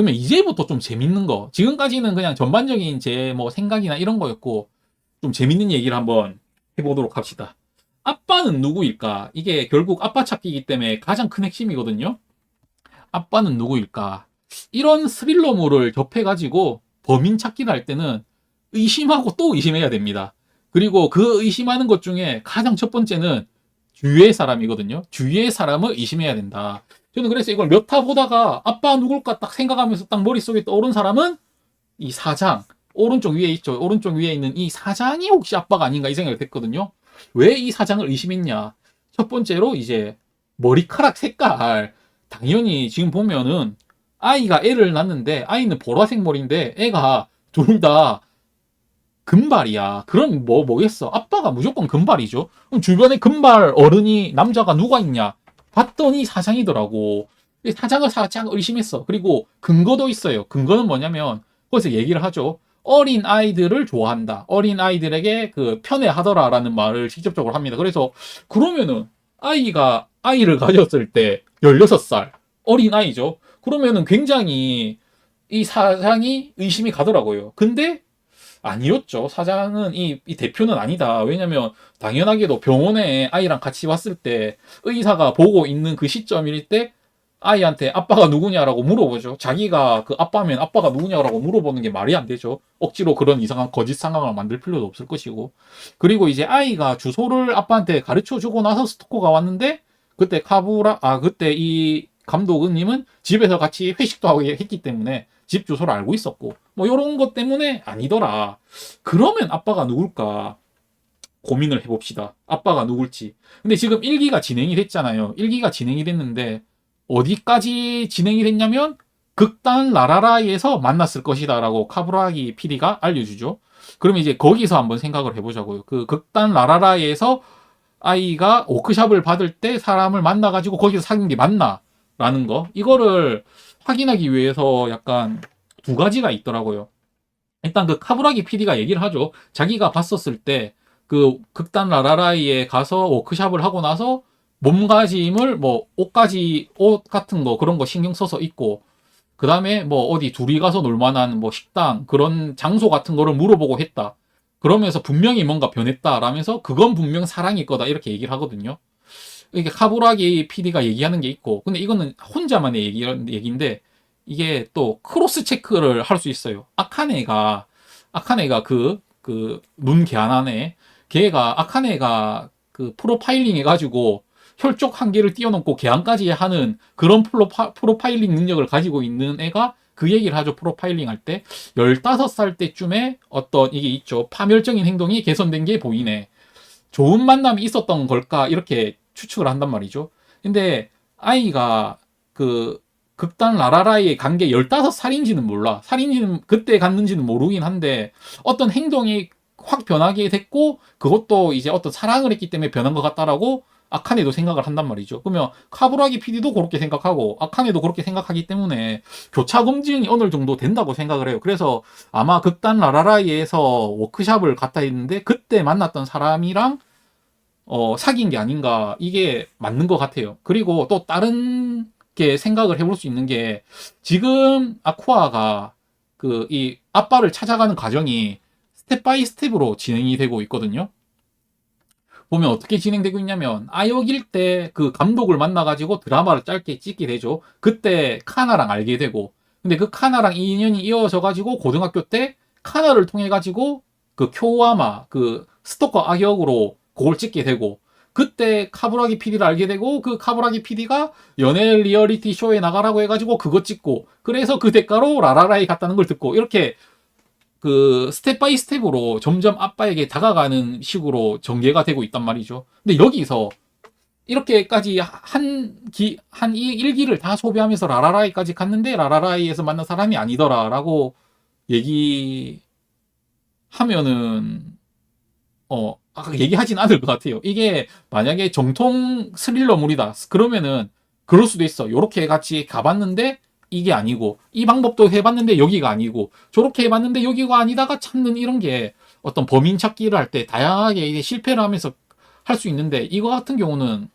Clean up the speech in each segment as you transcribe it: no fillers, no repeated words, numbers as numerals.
그러면 이제부터 좀 재밌는 거. 지금까지는 그냥 전반적인 제 뭐 생각이나 이런 거였고, 좀 재밌는 얘기를 한번 해보도록 합시다. 아빠는 누구일까? 이게 결국 아빠 찾기이기 때문에 가장 큰 핵심이거든요. 아빠는 누구일까? 이런 스릴러물을 접해가지고 범인 찾기를 할 때는 의심하고 또 의심해야 됩니다. 그리고 그 의심하는 것 중에 가장 첫 번째는 주위의 사람이거든요. 주위의 사람을 의심해야 된다. 저는 그래서 이걸 몇 타 보다가 아빠 누굴까 딱 생각하면서 딱 머릿속에 떠오른 사람은 이 사장, 오른쪽 위에 있죠. 오른쪽 위에 있는 이 사장이 혹시 아빠가 아닌가 이 생각을 했거든요. 왜 이 사장을 의심했냐? 첫 번째로 이제 머리카락 색깔. 당연히 지금 보면은 아이가 애를 낳는데 아이는 보라색 머리인데 애가 둘 다 금발이야. 그럼 뭐겠어? 아빠가 무조건 금발이죠. 그럼 주변에 금발 어른이 남자가 누가 있냐? 봤더니 사장이더라고. 사장을 살짝 의심했어. 그리고 근거도 있어요. 근거는 뭐냐면 거기서 얘기를 하죠. 어린 아이들을 좋아한다. 어린 아이들에게 그 편애하더라라는 말을 직접적으로 합니다. 그래서 그러면은 아이가 아이를 가졌을 때 16살 어린 아이죠. 그러면은 굉장히 이 사장이 의심이 가더라고요. 근데 아니었죠. 사장은 이 대표는 아니다. 왜냐면 당연하게도 병원에 아이랑 같이 왔을 때 의사가 보고 있는 그 시점일 때 아이한테 아빠가 누구냐라고 물어보죠. 자기가 그 아빠면 아빠가 누구냐라고 물어보는 게 말이 안 되죠. 억지로 그런 이상한 거짓 상황을 만들 필요도 없을 것이고. 그리고 이제 아이가 주소를 아빠한테 가르쳐 주고 나서 스토커가 왔는데 그때 그때 이 감독님은 집에서 같이 회식도 하고 했기 때문에 집 주소를 알고 있었고 뭐 이런 것 때문에 아니더라. 그러면 아빠가 누굴까 고민을 해봅시다. 아빠가 누굴지. 근데 지금 1기가 진행이 됐잖아요. 1기가 진행이 됐는데 어디까지 진행이 됐냐면 극단 라라라이에서 만났을 것이다라고 카브라기 PD가 알려주죠. 그러면 이제 거기서 한번 생각을 해보자고요. 그 극단 라라라이에서 아이가 워크샵을 받을 때 사람을 만나가지고 거기서 사귄 게 맞나? 라는 거. 이거를 확인하기 위해서 약간 두 가지가 있더라고요. 일단 그 카브라기 PD가 얘기를 하죠. 자기가 봤었을 때 그 극단 라라라이에 가서 워크샵을 하고 나서 몸가짐을 뭐 옷 같은 거 그런 거 신경 써서 입고 그 다음에 뭐 어디 둘이 가서 놀만한 뭐 식당 그런 장소 같은 거를 물어보고 했다. 그러면서 분명히 뭔가 변했다라면서 그건 분명 사랑일 거다 이렇게 얘기를 하거든요. 이게 카브라기 PD가 얘기하는 게 있고 근데 이거는 혼자만의 얘기인데 이게 또 크로스 체크를 할 수 있어요. 아카네가 눈 개안하네. 아카네가 그 프로파일링 해가지고 혈족 한계를 뛰어넘고 개안까지 하는 그런 프로파일링 능력을 가지고 있는 애가 그 얘기를 하죠. 프로파일링 할 때. 15살 때쯤에 어떤 이게 있죠. 파멸적인 행동이 개선된 게 보이네. 좋은 만남이 있었던 걸까? 이렇게 추측을 한단 말이죠. 근데 아이가 그 극단 라라라이에 간 게 15살인지는 몰라. 살인지는 그때 갔는지는 모르긴 한데 어떤 행동이 확 변하게 됐고 그것도 이제 어떤 사랑을 했기 때문에 변한 것 같다라고 아카네도 생각을 한단 말이죠. 그러면 카브라기 PD도 그렇게 생각하고 아카네도 그렇게 생각하기 때문에 교차 검증이 어느 정도 된다고 생각을 해요. 그래서 아마 극단 라라라이에서 워크샵을 갔다 했는데 그때 만났던 사람이랑 사귄 게 아닌가 이게 맞는 것 같아요. 그리고 또 다른 게 생각을 해볼 수 있는 게 지금 아쿠아가 그 이 아빠를 찾아가는 과정이 스텝 바이 스텝으로 진행이 되고 있거든요. 보면 어떻게 진행되고 있냐면 아역일 때 그 감독을 만나가지고 드라마를 짧게 찍게 되죠. 그때 카나랑 알게 되고 근데 그 카나랑 인연이 이어져 가지고 고등학교 때 카나를 통해 가지고 그 쿄와마 그 스토커 악역으로 그걸 찍게 되고 그때 카브라기 PD를 알게 되고 그 카브라기 PD가 연애 리얼리티 쇼에 나가라고 해가지고 그거 찍고 그래서 그 대가로 라라라이 갔다는 걸 듣고 이렇게 그 스텝 바이 스텝으로 점점 아빠에게 다가가는 식으로 전개가 되고 있단 말이죠. 근데 여기서 이렇게까지 한 1기를 다 소비하면서 라라라이까지 갔는데 라라라이에서 만난 사람이 아니더라라고 얘기하면은 얘기하진 않을 것 같아요. 이게 만약에 정통 스릴러물이다. 그러면은 그럴 수도 있어. 요렇게 같이 가봤는데 이게 아니고 이 방법도 해봤는데 여기가 아니고 저렇게 해봤는데 여기가 아니다가 찾는 이런 게 어떤 범인 찾기를 할 때 다양하게 이게 실패를 하면서 할 수 있는데 이거 같은 경우는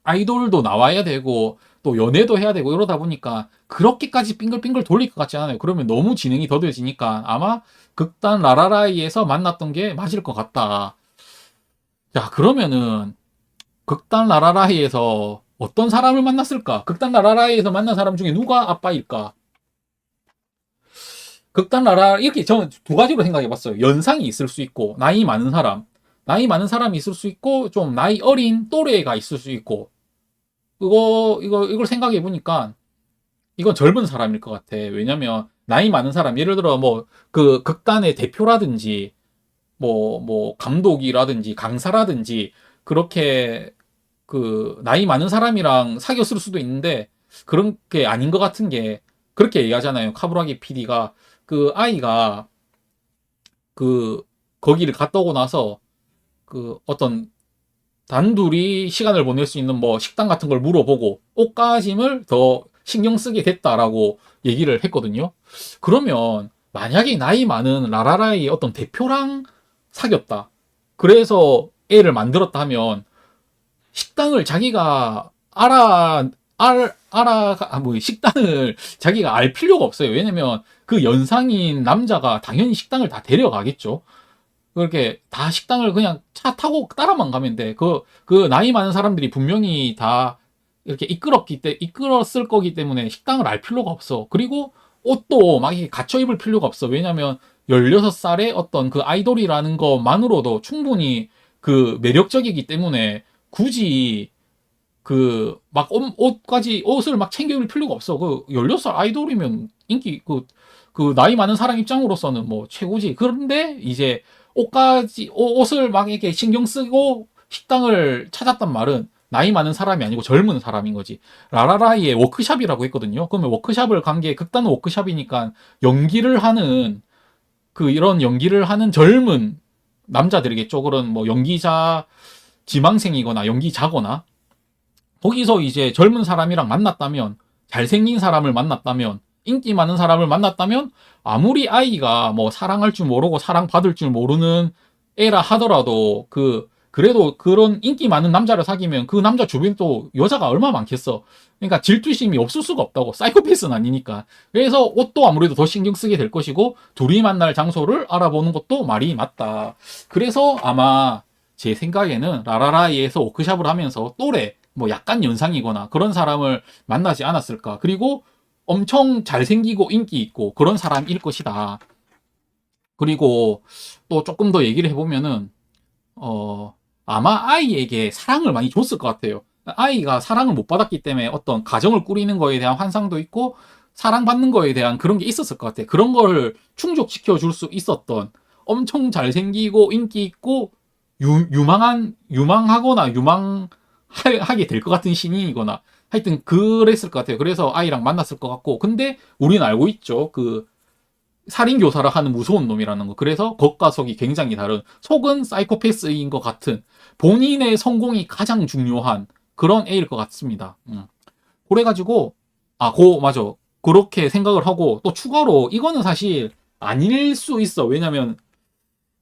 아이돌도 나와야 되고 또 연애도 해야 되고 이러다 보니까 그렇게까지 빙글빙글 돌릴 것 같지 않아요. 그러면 너무 진행이 더뎌지니까 아마 극단 라라라이에서 만났던 게 맞을 것 같다. 자, 그러면은 극단 라라라이에서 어떤 사람을 만났을까? 극단 라라라이에서 만난 사람 중에 누가 아빠일까? 극단 라라 이렇게 저는 두 가지로 생각해 봤어요. 연상이 있을 수 있고 나이 많은 사람, 나이 많은 사람이 있을 수 있고 좀 나이 어린 또래가 있을 수 있고 이걸 생각해 보니까 이건 젊은 사람일 것 같아. 왜냐면 나이 많은 사람 예를 들어 뭐 그 극단의 대표라든지 뭐 감독이라든지 강사라든지 그렇게 그 나이 많은 사람이랑 사귀었을 수도 있는데 그런 게 아닌 것 같은 게 그렇게 얘기하잖아요. 카부라기 PD가 그 아이가 그 거기를 갔다 오고 나서 그 어떤 단둘이 시간을 보낼 수 있는 뭐 식당 같은 걸 물어보고 옷가짐을 더 신경 쓰게 됐다라고 얘기를 했거든요. 그러면 만약에 나이 많은 라라라의 어떤 대표랑 사귀었다. 그래서 애를 만들었다 하면 식당을 자기가 뭐 식당을 자기가 알 필요가 없어요. 왜냐면 그 연상인 남자가 당연히 식당을 다 데려가겠죠. 그렇게 다 식당을 그냥 차 타고 따라만 가면 돼. 그 나이 많은 사람들이 분명히 다 이렇게 이끌었을 거기 때문에 식당을 알 필요가 없어. 그리고 옷도 막 이렇게 갖춰 입을 필요가 없어. 왜냐면 16살의 어떤 그 아이돌이라는 것만으로도 충분히 그 매력적이기 때문에 굳이 그 막 옷을 막 챙겨 입을 필요가 없어. 그 16살 아이돌이면 인기 그 나이 많은 사람 입장으로서는 뭐 최고지. 그런데 이제 옷을 막 이렇게 신경 쓰고 식당을 찾았단 말은 나이 많은 사람이 아니고 젊은 사람인 거지. 라라라이의 워크샵이라고 했거든요. 그러면 워크샵을 간 게 극단 워크샵이니까 연기를 하는 이런 연기를 하는 젊은 남자들이겠죠. 그런 뭐 연기자 지망생이거나 연기자거나 거기서 이제 젊은 사람이랑 만났다면 잘생긴 사람을 만났다면 인기 많은 사람을 만났다면 아무리 아이가 뭐 사랑할 줄 모르고 사랑받을 줄 모르는 애라 하더라도 그래도 그런 인기 많은 남자를 사귀면 그 남자 주변에 또 여자가 얼마나 많겠어. 그러니까 질투심이 없을 수가 없다고. 사이코패스는 아니니까. 그래서 옷도 아무래도 더 신경 쓰게 될 것이고 둘이 만날 장소를 알아보는 것도 말이 맞다. 그래서 아마 제 생각에는 라라라이에서 워크샵을 하면서 또래 뭐 약간 연상이거나 그런 사람을 만나지 않았을까. 그리고 엄청 잘생기고 인기 있고 그런 사람일 것이다. 그리고 또 조금 더 얘기를 해보면은 아마 아이에게 사랑을 많이 줬을 것 같아요. 아이가 사랑을 못 받았기 때문에 어떤 가정을 꾸리는 거에 대한 환상도 있고 사랑받는 거에 대한 그런 게 있었을 것 같아요. 그런 거를 충족시켜 줄 수 있었던 엄청 잘생기고 인기 있고 유망하거나 유망하게 될 것 같은 신인이거나 하여튼 그랬을 것 같아요. 그래서 아이랑 만났을 것 같고 근데 우리는 알고 있죠. 그 살인교사를 하는 무서운 놈이라는 거. 그래서 겉과 속이 굉장히 다른 속은 사이코패스인 것 같은 본인의 성공이 가장 중요한 그런 애일 것 같습니다. 그래가지고 맞아. 그렇게 생각을 하고 또 추가로 이거는 사실 아닐 수 있어. 왜냐면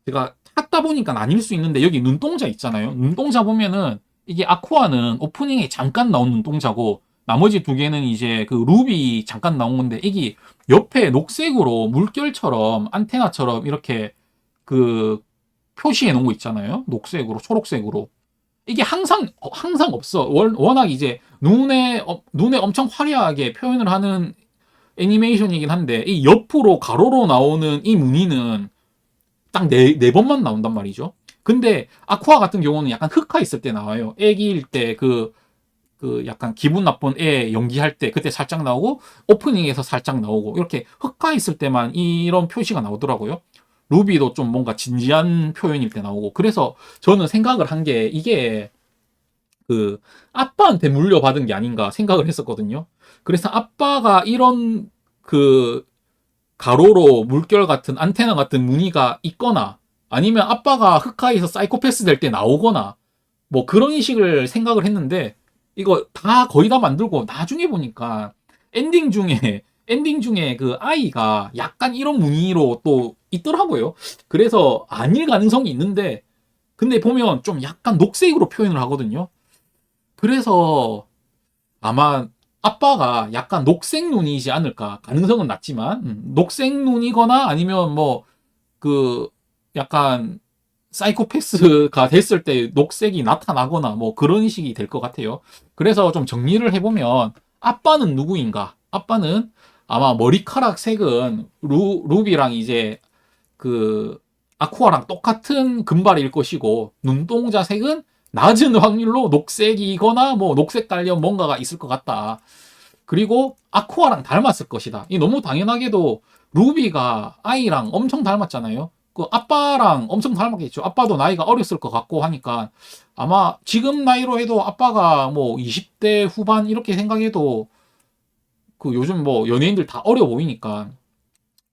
제가 찾다 보니까 아닐 수 있는데 여기 눈동자 있잖아요. 눈동자 보면은 이게 아쿠아는 오프닝에 잠깐 나온 눈동자고 나머지 두 개는 이제 그 루비 잠깐 나온 건데 이게 옆에 녹색으로 물결처럼 안테나처럼 이렇게 그 표시해 놓은 거 있잖아요. 녹색으로 초록색으로 이게 항상 없어. 워낙 이제 눈에 엄청 화려하게 표현을 하는 애니메이션이긴 한데 이 옆으로 가로로 나오는 이 무늬는 딱 네 번만 나온단 말이죠. 근데 아쿠아 같은 경우는 약간 흑화 있을 때 나와요. 애기일 때 약간 기분 나쁜 애 연기할 때 그때 살짝 나오고 오프닝에서 살짝 나오고 이렇게 흑화 있을 때만 이런 표시가 나오더라고요. 루비도 좀 뭔가 진지한 표현일 때 나오고 그래서 저는 생각을 한 게 이게 그 아빠한테 물려받은 게 아닌가 생각을 했었거든요. 그래서 아빠가 이런 그 가로로 물결 같은 안테나 같은 무늬가 있거나 아니면 아빠가 흑화에서 사이코패스 될 때 나오거나 뭐 그런 식을 생각을 했는데 이거 다 거의 다 만들고 나중에 보니까 엔딩 중에 그 아이가 약간 이런 무늬로 또 있더라고요. 그래서 아닐 가능성이 있는데 근데 보면 좀 약간 녹색으로 표현을 하거든요. 그래서 아마 아빠가 약간 녹색 눈이지 않을까. 가능성은 낮지만, 녹색 눈이거나 아니면 뭐, 그, 약간, 사이코패스가 됐을 때 녹색이 나타나거나 뭐 그런 식이 될 것 같아요. 그래서 좀 정리를 해보면, 아빠는 누구인가? 아빠는 아마 머리카락 색은 루비랑 이제 그 아쿠아랑 똑같은 금발일 것이고, 눈동자 색은 낮은 확률로 녹색이거나 뭐 녹색 관련 뭔가가 있을 것 같다. 그리고 아쿠아랑 닮았을 것이다. 이 너무 당연하게도 루비가 아이랑 엄청 닮았잖아요. 그 아빠랑 엄청 닮았겠죠. 아빠도 나이가 어렸을 것 같고 하니까 아마 지금 나이로 해도 아빠가 뭐 20대 후반 이렇게 생각해도 그 요즘 뭐 연예인들 다 어려 보이니까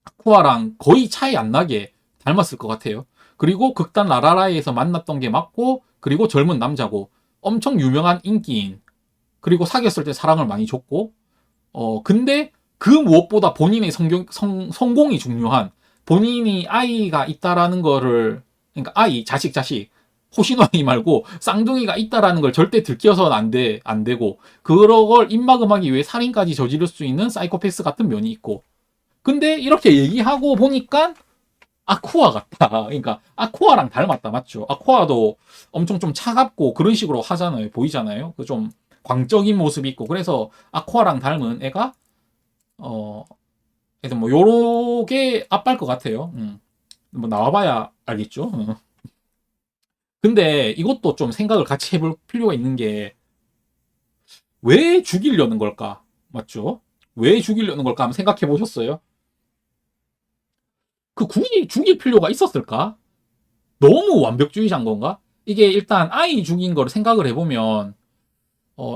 아쿠아랑 거의 차이 안 나게 닮았을 것 같아요. 그리고 극단 라라라에서 만났던 게 맞고, 그리고 젊은 남자고, 엄청 유명한 인기인, 그리고 사귀었을 때 사랑을 많이 줬고, 근데 그 무엇보다 본인의 성공이 중요한, 본인이 아이가 있다라는 거를, 그러니까 아이, 자식, 호시노이 말고 쌍둥이가 있다라는 걸 절대 들켜서는 안 되고, 그런 걸 입막음하기 위해 살인까지 저지를 수 있는 사이코패스 같은 면이 있고, 근데 이렇게 얘기하고 보니까 아쿠아 같다. 그러니까 아쿠아랑 닮았다. 맞죠? 아쿠아도 엄청 좀 차갑고 그런 식으로 하잖아요. 보이잖아요. 그 좀 광적인 모습이 있고. 그래서 아쿠아랑 닮은 애가 하여튼 뭐 요게 아빠일 것 같아요. 뭐 나와봐야 알겠죠. 근데 이것도 좀 생각을 같이 해볼 필요가 있는 게, 왜 죽이려는 걸까? 맞죠? 왜 죽이려는 걸까? 한번 생각해 보셨어요? 그 굳이 죽일 필요가 있었을까? 너무 완벽주의자인 건가? 이게 일단 아이 죽인 거를 생각을 해보면,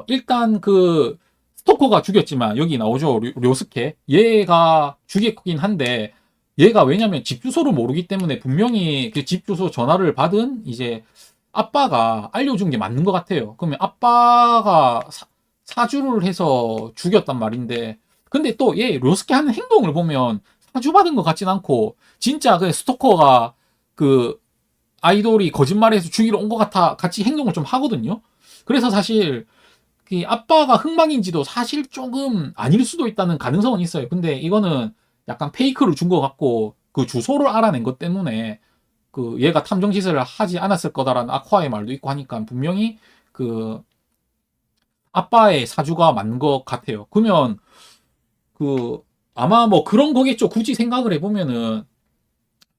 일단 그 스토커가 죽였지만 여기 나오죠. 료스케. 얘가 죽였긴 한데, 얘가 왜냐면 집 주소를 모르기 때문에 분명히 그 집 주소 전화를 받은 이제 아빠가 알려준 게 맞는 것 같아요. 그러면 아빠가 사주를 해서 죽였단 말인데, 근데 또 얘 료스케 하는 행동을 보면 사주받은 것 같진 않고, 진짜 그 스토커가 그 아이돌이 거짓말해서 죽이러 온 것 같아 같이 행동을 좀 하거든요. 그래서 사실 그 아빠가 흑막인지도 사실 조금 아닐 수도 있다는 가능성은 있어요. 근데 이거는 약간 페이크를 준 것 같고, 그 주소를 알아낸 것 때문에 그 얘가 탐정 짓을 하지 않았을 거다라는 아쿠아의 말도 있고 하니까 분명히 그 아빠의 사주가 맞는 것 같아요. 그러면 그 아마 뭐 그런 거겠죠. 굳이 생각을 해보면은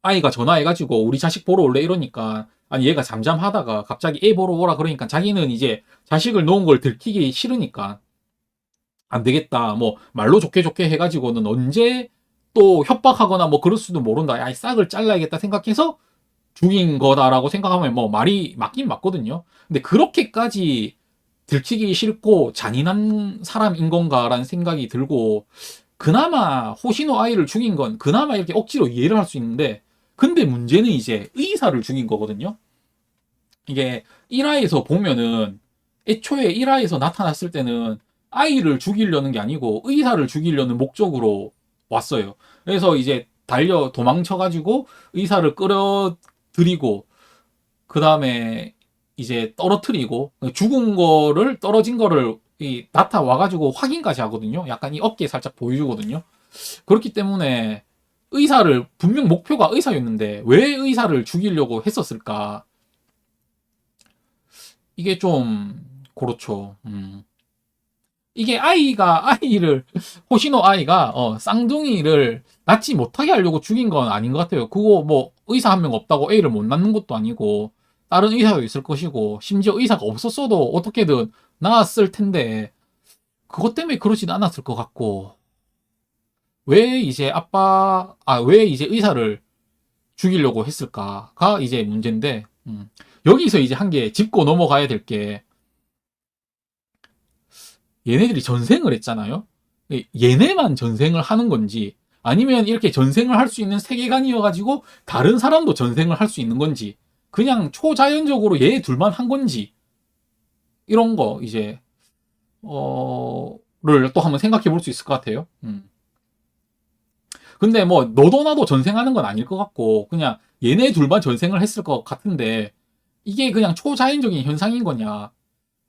아이가 전화해가지고 우리 자식 보러 올래 이러니까, 아니 얘가 잠잠하다가 갑자기 애 보러 오라 그러니까 자기는 이제 자식을 놓은 걸 들키기 싫으니까 안 되겠다, 뭐 말로 좋게 해가지고는 언제 또 협박하거나 뭐 그럴 수도 모른다, 야 이 싹을 잘라야겠다 생각해서 죽인 거다라고 생각하면 뭐 말이 맞긴 맞거든요. 근데 그렇게까지 들키기 싫고 잔인한 사람인 건가라는 생각이 들고, 그나마 호시노 아이를 죽인 건 그나마 이렇게 억지로 이해를 할 수 있는데, 근데 문제는 이제 의사를 죽인 거거든요. 이게 1화에서 보면은 애초에 1화에서 나타났을 때는 아이를 죽이려는 게 아니고 의사를 죽이려는 목적으로 왔어요. 그래서 이제 달려 도망쳐가지고 의사를 끌어들이고, 그 다음에 이제 떨어뜨리고, 죽은 거를, 떨어진 거를 이 나타 와가지고 확인까지 하거든요. 약간 이 어깨 살짝 보여주거든요. 그렇기 때문에 의사를, 분명 목표가 의사였는데 왜 의사를 죽이려고 했었을까? 이게 좀 그렇죠. 이게 아이를 호시노 아이가 쌍둥이를 낳지 못하게 하려고 죽인 건 아닌 것 같아요. 그거 뭐 의사 한 명 없다고 애를 못 낳는 것도 아니고, 다른 의사도 있을 것이고, 심지어 의사가 없었어도 어떻게든 낳았을 텐데 그것 때문에 그러진 않았을 것 같고, 왜 이제 의사를 죽이려고 했을까가 이제 문제인데, 여기서 이제 한 개 짚고 넘어가야 될 게, 얘네들이 전생을 했잖아요. 얘네만 전생을 하는 건지, 아니면 이렇게 전생을 할 수 있는 세계관이어가지고 다른 사람도 전생을 할 수 있는 건지, 그냥 초자연적으로 얘 둘만 한 건지, 이런 거 이제 를 또 한번 생각해 볼 수 있을 것 같아요. 근데 뭐 너도 나도 전생하는 건 아닐 것 같고, 그냥 얘네 둘만 전생을 했을 것 같은데, 이게 그냥 초자연적인 현상인 거냐?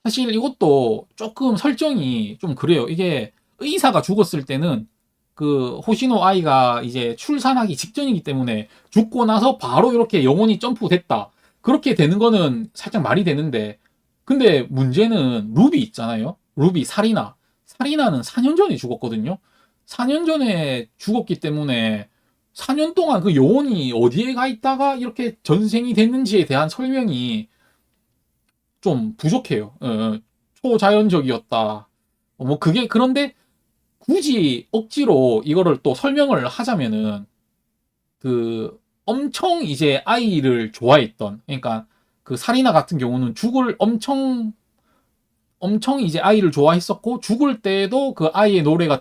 사실 이것도 조금 설정이 좀 그래요. 이게 의사가 죽었을 때는 그 호시노 아이가 이제 출산하기 직전이기 때문에 죽고 나서 바로 이렇게 영혼이 점프됐다. 그렇게 되는 거는 살짝 말이 되는데, 근데 문제는 루비 있잖아요. 루비 사리나. 사리나는 4년 전에 죽었거든요. 4년 전에 죽었기 때문에 4년 동안 그 영혼이 어디에 가 있다가 이렇게 전생이 됐는지에 대한 설명이 좀 부족해요. 초자연적이었다. 뭐 그게 그런데 굳이 억지로 이거를 또 설명을 하자면은 그 엄청 이제 아이를 좋아했던, 그러니까 그 사리나 같은 경우는 죽을 엄청 이제 아이를 좋아했었고, 죽을 때도 그 아이의 노래가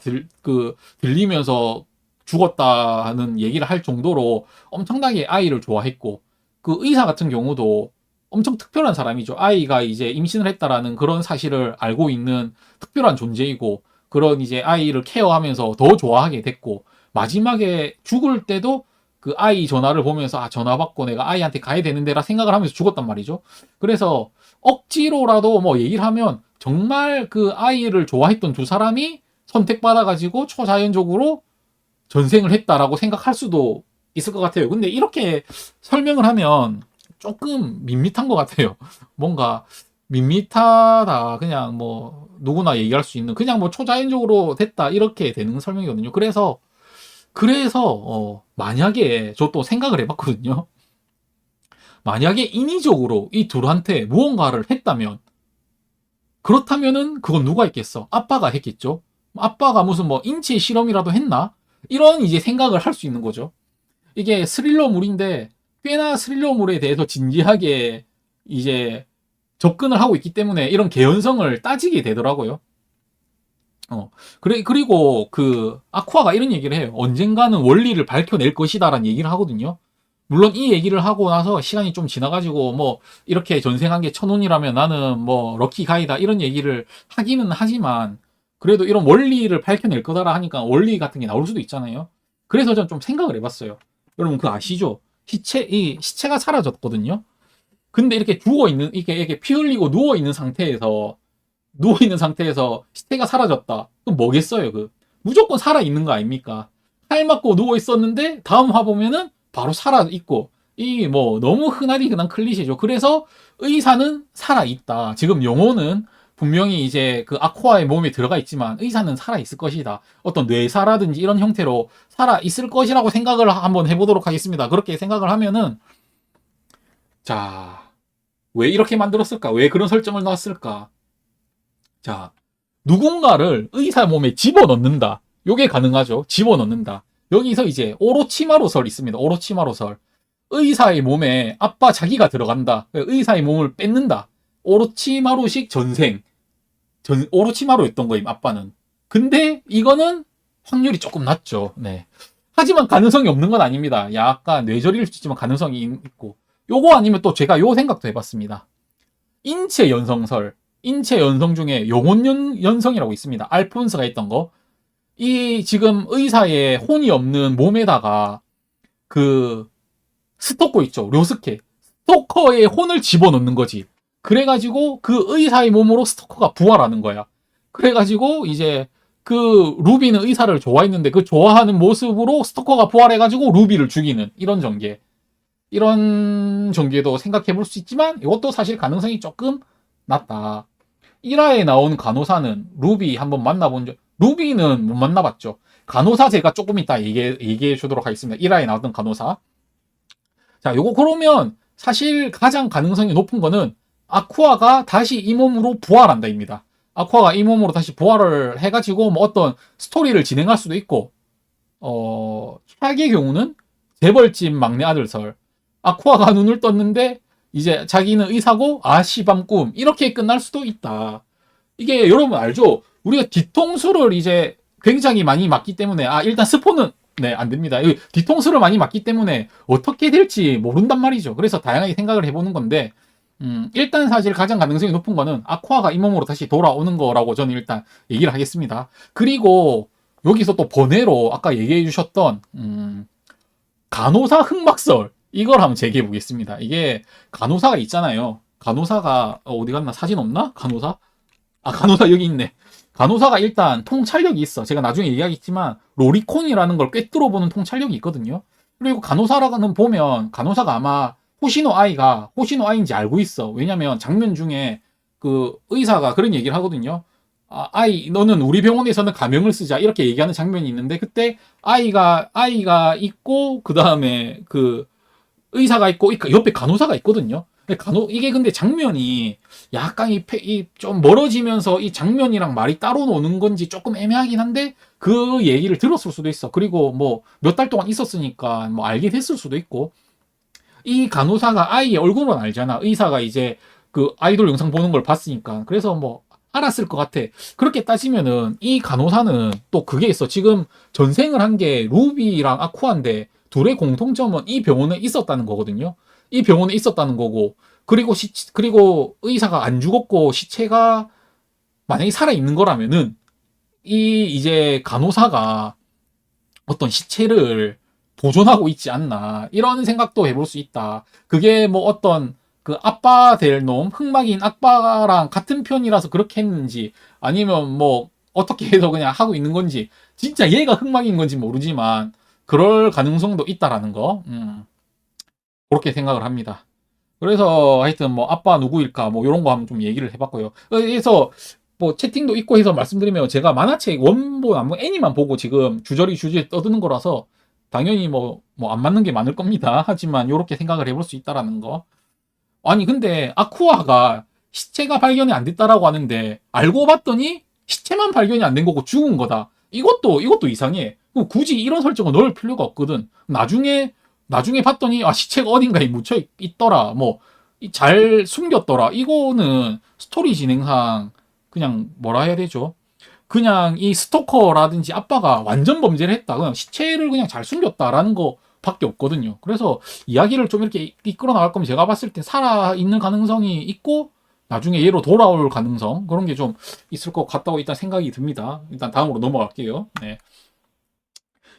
들리면서 죽었다는 얘기를 할 정도로 엄청나게 아이를 좋아했고, 그 의사 같은 경우도 엄청 특별한 사람이죠. 아이가 이제 임신을 했다라는 그런 사실을 알고 있는 특별한 존재이고, 그런 이제 아이를 케어하면서 더 좋아하게 됐고, 마지막에 죽을 때도 그 아이 전화를 보면서 아, 전화 받고 내가 아이한테 가야 되는데라 생각을 하면서 죽었단 말이죠. 그래서 억지로라도 뭐 얘기를 하면 정말 그 아이를 좋아했던 두 사람이 선택받아가지고 초자연적으로 전생을 했다라고 생각할 수도 있을 것 같아요. 근데 이렇게 설명을 하면 조금 밋밋한 것 같아요. 뭔가 밋밋하다. 그냥 뭐 누구나 얘기할 수 있는 그냥 뭐 초자연적으로 됐다 이렇게 되는 설명이거든요. 그래서 만약에 저 또 생각을 해봤거든요. 만약에 인위적으로 이 둘한테 무언가를 했다면, 그렇다면은 그건 누가 했겠어? 아빠가 했겠죠. 아빠가 무슨 뭐 인체 실험이라도 했나? 이런 이제 생각을 할 수 있는 거죠. 이게 스릴러물인데 꽤나 스릴러물에 대해서 진지하게 이제 접근을 하고 있기 때문에 이런 개연성을 따지게 되더라고요. 그리고 그 아쿠아가 이런 얘기를 해요. 언젠가는 원리를 밝혀낼 것이다라는 얘기를 하거든요. 물론 이 얘기를 하고 나서 시간이 좀 지나가지고 뭐 이렇게 전생한 게 천운이라면 나는 뭐 럭키 가이다 이런 얘기를 하기는 하지만, 그래도 이런 원리를 밝혀낼 거다라 하니까 원리 같은 게 나올 수도 있잖아요. 그래서 전 좀 생각을 해봤어요. 여러분 그거 아시죠? 이 시체가 사라졌거든요. 근데 이렇게 죽어 있는, 이렇게 피 흘리고 누워 있는 상태에서 시체가 사라졌다. 그럼 뭐겠어요? 무조건 살아 있는 거 아닙니까? 칼 맞고 누워 있었는데 다음 화 보면은 바로 살아 있고, 이 뭐 너무 흔한 클리셰죠. 그래서 의사는 살아 있다. 지금 영혼은 분명히 이제 그 아쿠아의 몸에 들어가 있지만 의사는 살아 있을 것이다. 어떤 뇌사라든지 이런 형태로 살아 있을 것이라고 생각을 한번 해보도록 하겠습니다. 그렇게 생각을 하면은, 자, 왜 이렇게 만들었을까? 왜 그런 설정을 넣었을까? 자, 누군가를 의사 몸에 집어넣는다. 요게 가능하죠. 집어넣는다. 여기서 이제 오로치마로설 있습니다. 오로치마로설. 의사의 몸에 아빠 자기가 들어간다. 의사의 몸을 뺏는다. 오로치마루식 전생. 오로치마루였던 거임, 아빠는. 근데 이거는 확률이 조금 낮죠. 네. 하지만 가능성이 없는 건 아닙니다. 약간 뇌절일 수 있지만 가능성이 있고. 요거 아니면 또 제가 요 생각도 해봤습니다. 인체 연성설. 인체 연성 중에 영혼 연성이라고 있습니다. 알폰스가 했던 거. 이 지금 의사의 혼이 없는 몸에다가 그 스토커 있죠. 료스케. 스토커의 혼을 집어넣는 거지. 그래가지고 그 의사의 몸으로 스토커가 부활하는 거야. 그래가지고 이제 그 루비는 의사를 좋아했는데 그 좋아하는 모습으로 스토커가 부활해가지고 루비를 죽이는 이런 전개. 이런 전개도 생각해 볼 수 있지만 이것도 사실 가능성이 조금 낮다. 1화에 나온 간호사는 루비 한번 루비는 못 만나봤죠. 간호사 제가 조금 이따 얘기해 주도록 하겠습니다. 1화에 나왔던 간호사. 자, 요거 그러면 사실 가장 가능성이 높은 거는 아쿠아가 다시 이 몸으로 부활한다입니다. 아쿠아가 이 몸으로 다시 부활을 해가지고 뭐 어떤 스토리를 진행할 수도 있고, 최악의 경우는 재벌집 막내 아들설. 아쿠아가 눈을 떴는데 이제 자기는 의사고 아시밤 꿈 이렇게 끝날 수도 있다. 이게 여러분 알죠? 우리가 뒤통수를 이제 굉장히 많이 맞기 때문에 일단 스포는 네, 안 됩니다. 뒤통수를 많이 맞기 때문에 어떻게 될지 모른단 말이죠. 그래서 다양하게 생각을 해보는 건데, 일단 사실 가장 가능성이 높은 거는 아쿠아가 이 몸으로 다시 돌아오는 거라고 저는 일단 얘기를 하겠습니다. 그리고 여기서 또 번외로 아까 얘기해 주셨던 간호사 흑막설 이걸 한번 제기해 보겠습니다. 이게 간호사가 있잖아요. 간호사가 어디 갔나? 사진 없나? 간호사? 아, 간호사 여기 있네. 간호사가 일단 통찰력이 있어. 제가 나중에 얘기하겠지만 로리콘이라는 걸 꿰뚫어보는 통찰력이 있거든요. 그리고 간호사라는 보면 간호사가 아마 호시노 아이인지 알고 있어. 왜냐면 장면 중에 그 의사가 그런 얘기를 하거든요. 아, 아이, 너는 우리 병원에서는 가명을 쓰자. 이렇게 얘기하는 장면이 있는데, 그때 아이가 있고, 그 다음에 그 의사가 있고, 옆에 간호사가 있거든요. 이게 근데 장면이 약간 좀 멀어지면서 이 장면이랑 말이 따로 노는 건지 조금 애매하긴 한데, 그 얘기를 들었을 수도 있어. 그리고 뭐 몇 달 동안 있었으니까 뭐 알게 됐을 수도 있고, 이 간호사가 아이의 얼굴은 알잖아. 의사가 이제 그 아이돌 영상 보는 걸 봤으니까. 그래서 뭐 알았을 것 같아. 그렇게 따지면은 이 간호사는 또 그게 있어. 지금 전생을 한 게 루비랑 아쿠아인데 둘의 공통점은 이 병원에 있었다는 거거든요. 이 병원에 있었다는 거고. 그리고 의사가 안 죽었고 시체가 만약에 살아있는 거라면은 이제 간호사가 어떤 시체를 보존하고 있지 않나 이런 생각도 해볼 수 있다. 그게 뭐 어떤 그 아빠 될 놈, 흑막인 아빠랑 같은 편이라서 그렇게 했는지 아니면 뭐 어떻게 해서 그냥 하고 있는 건지 진짜 얘가 흑막인 건지 모르지만 그럴 가능성도 있다라는 거 그렇게 생각을 합니다. 그래서 하여튼 뭐 아빠 누구일까 뭐 이런 거 한번 좀 얘기를 해봤고요. 그래서 뭐 채팅도 있고 해서 말씀드리면 제가 만화책 원본 안 보고 애니만 보고 지금 주저리 떠드는 거라서 당연히 뭐 안 맞는 게 많을 겁니다. 하지만 이렇게 생각을 해볼 수 있다라는 거. 아니 근데 아쿠아가 시체가 발견이 안 됐다라고 하는데 알고 봤더니 시체만 발견이 안 된 거고 죽은 거다. 이것도 이상해. 그럼 굳이 이런 설정을 넣을 필요가 없거든. 나중에 봤더니 아 시체가 어딘가에 묻혀 있더라. 뭐 잘 숨겼더라. 이거는 스토리 진행상 그냥 뭐라 해야 되죠? 그냥 이 스토커라든지 아빠가 완전 범죄를 했다. 그냥 시체를 그냥 잘 숨겼다라는 거밖에 없거든요. 그래서 이야기를 좀 이렇게 이끌어 나갈 거면 제가 봤을 때 살아있는 가능성이 있고 나중에 얘로 돌아올 가능성 그런 게 좀 있을 것 같다고 일단 생각이 듭니다. 일단 다음으로 넘어갈게요. 네.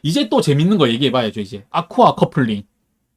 이제 또 재밌는 거 얘기해 봐야죠. 이제 아쿠아 커플링.